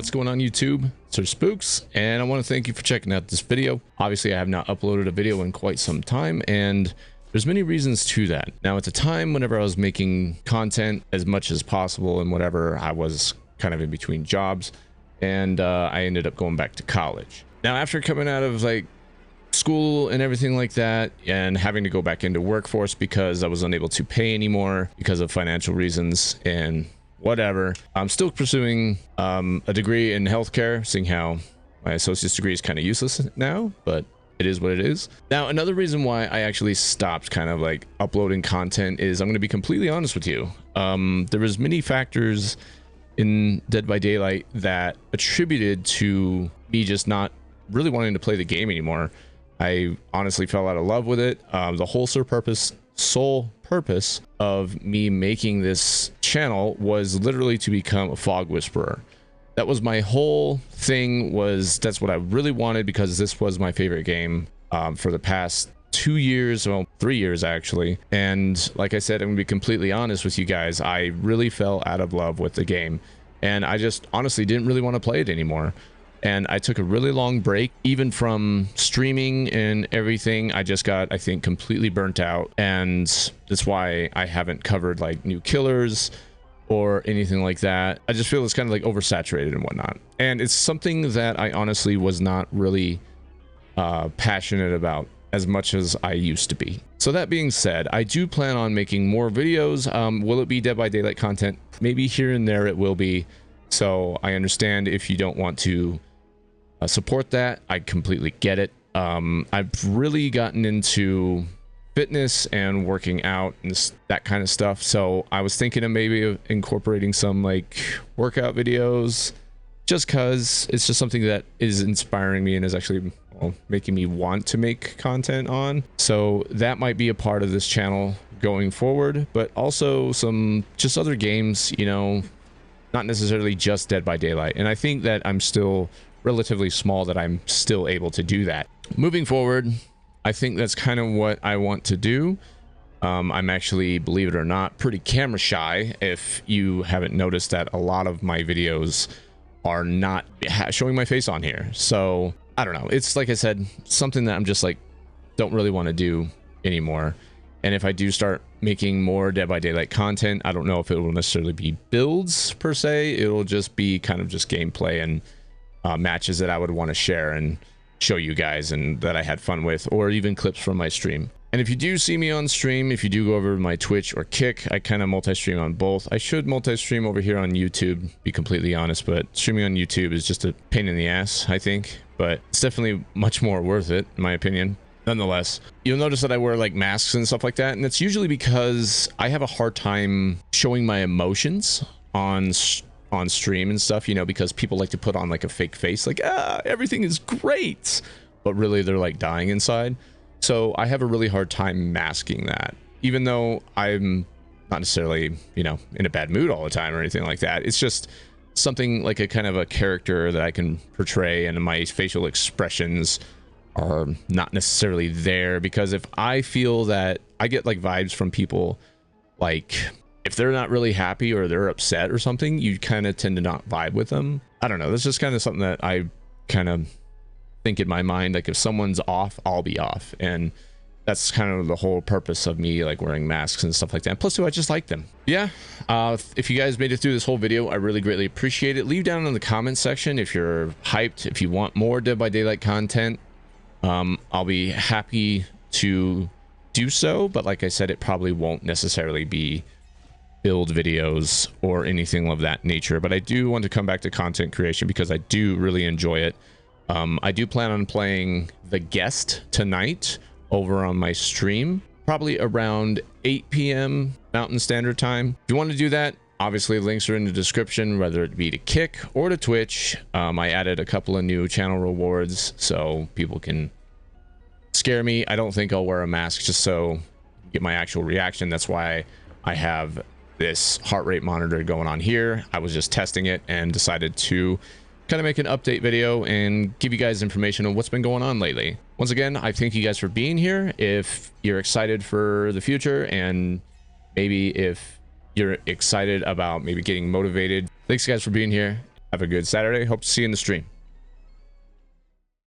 What's going on, YouTube? Sir Spooks, and I want to thank you for checking out this video. Obviously, I have not uploaded a video in quite some time, and there's many reasons to that. Now, at the time, whenever I was making content as much as possible and whatever, I was kind of in between jobs, and I ended up going back to college. Now, after coming out of like school and everything like that, and having to go back into workforce because I was unable to pay anymore because of financial reasons and whatever, I'm still pursuing a degree in healthcare, seeing how my associate's degree is kind of useless now, but it is what it is. Now, another reason why I actually stopped kind of like uploading content is, I'm going to be completely honest with you. There was many factors in Dead by Daylight that attributed to me just not really wanting to play the game anymore. I honestly fell out of love with it. The whole sole purpose of me making this channel was literally to become a fog whisperer. That was my whole thing. That's what I really wanted, because this was my favorite game for the past 2 years, well, 3 years actually. And like I said, I'm gonna be completely honest with you guys, I really fell out of love with the game, and I just honestly didn't really want to play it anymore. And I took a really long break, even from streaming and everything. I just got, I think, completely burnt out, and that's why I haven't covered like new killers or anything like that. I just feel it's kind of like oversaturated and whatnot, and it's something that I honestly was not really passionate about as much as I used to be. So that being said, I do plan on making more videos. Will it be Dead by Daylight content? Maybe here and there it will be. So I understand if you don't want to support that. I completely get it. I've really gotten into fitness and working out and that kind of stuff, so I was thinking of maybe incorporating some like workout videos, just because it's just something that is inspiring me and is actually, well, making me want to make content on. So that might be a part of this channel going forward, but also some just other games, you know, not necessarily just Dead by Daylight. And I think that I'm still relatively small that I'm still able to do that. Moving forward, I think that's kind of what I want to do. I'm actually, believe it or not, pretty camera shy. If you haven't noticed that a lot of my videos are not showing my face on here. So I don't know. It's like I said, something that I'm just like, don't really want to do anymore. And if I do start making more Dead by Daylight content, I don't know if it will necessarily be builds per se. It'll just be kind of just gameplay and matches that I would want to share and show you guys and that I had fun with, or even clips from my stream. And if you do see me on stream, if you do go over to my Twitch or Kick, I kind of multi-stream on both. I should multi-stream over here on YouTube, be completely honest, but streaming on YouTube is just a pain in the ass, I think, but it's definitely much more worth it, in my opinion. Nonetheless, you'll notice that I wear like masks and stuff like that, and it's usually because I have a hard time showing my emotions on stream and stuff, you know, because people like to put on like a fake face, like, everything is great, but really they're like dying inside. So I have a really hard time masking that, even though I'm not necessarily, you know, in a bad mood all the time or anything like that. It's just something like a kind of a character that I can portray, and my facial expressions are not necessarily there, because if I feel that I get like vibes from people, like if they're not really happy or they're upset or something, you kind of tend to not vibe with them. I don't know, that's just kind of something that I kind of think in my mind, like if someone's off, I'll be off, and that's kind of the whole purpose of me like wearing masks and stuff like that. Plus, I just like them. Yeah, if you guys made it through this whole video, I really greatly appreciate it. Leave down in the comment section if you're hyped, if you want more Dead by Daylight content. I'll be happy to do so, but like I said, it probably won't necessarily be build videos or anything of that nature. But I do want to come back to content creation because I do really enjoy it. I do plan on playing The Guest tonight over on my stream, probably around 8 p.m. Mountain Standard Time. If you want to do that, obviously links are in the description, whether it be to Kick or to Twitch. I added a couple of new channel rewards so people can scare me. I don't think I'll wear a mask just so you get my actual reaction. That's why I have this heart rate monitor going on here. I was just testing it and decided to kind of make an update video and give you guys information on what's been going on lately. Once again, I thank you guys for being here. If you're excited for the future, and maybe if you're excited about maybe getting motivated, thanks guys for being here. Have a good Saturday. Hope to see you in the stream.